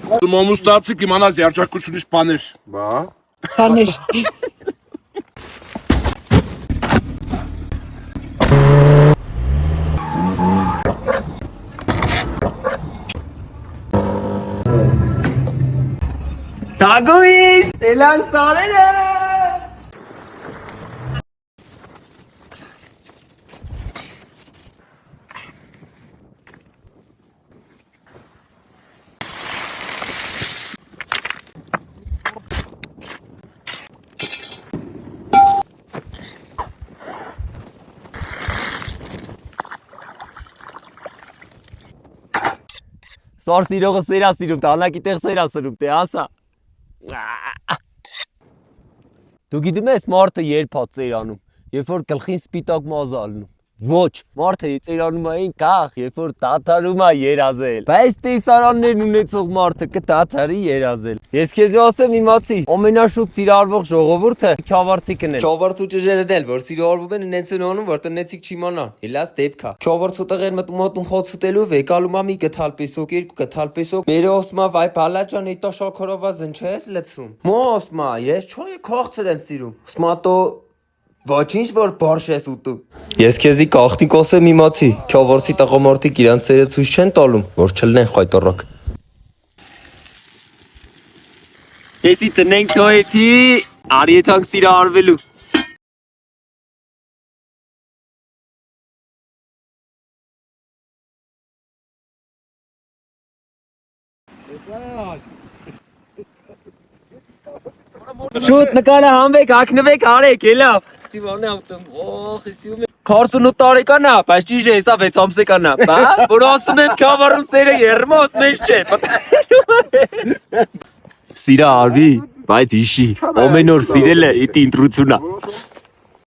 Մոմուստացի կիմանաս երջանկությունից բաներ։ Բա։ Բաներ։ Թագուից, էլանք սարերը։ Սար սիրողը սերա սիրում, տանակի տեղ սերա սրում, տե ասա։ Դու գիտում ես մարդը երբ է ծերանում, երբ որ գլխին սպիտակ մազ ալնում։ Ոչ, մարդը ծերանում է այն կախ, երբ որ դադարում է երազել։ Բայց տեսարաններն ունեցող մարդը կդադարի երազել։ Ես քեզ ասեմ իմացի, ամենաշուտ սիրարվող ժողովուրդը քյավառցիկն է։ Քյավառցու ճժերը դել, որ սիրարվում են նենց են անում, որ տնեցիկ չիմանան։ Հելաս դեպքա։ Քյավառցու տղեր մտում խոց ուտելու վեկալում ամի կթալ պեսոկ, երկու կթալ պեսոկ։ Մերը ասմա վայ բալաճան էտա շաքարավազն չես լցում։ Մոսմա, ես չոյ քաղցր եմ սիրում։ Սմատո Ոչինչ որ բարշ ես ուտում։ Ես քեզի կախտիկ ասեմ իմացի, քյավառցի տղամարդիկ իրանց սերը ցույց չեն տալում, որ չլնեն խայտարակ։ Եսի տնենք քոյեթի, արի եթանք սիրա արվելու։ Շուտ նկարը հանվեք, ակնվեք, արեք, ելավ։ Դիվանը ավտում, օխ, իսիում է 48 տարեկան է, բայց ճիշտ է, հեսա 6 ամսեկան է, բա, որ ասում եմ քյավառում սերը երմոս, մեզ չէ, Սիրա արվի, բայց իշի, ամեն օր սիրելը իտ ինտրություն է։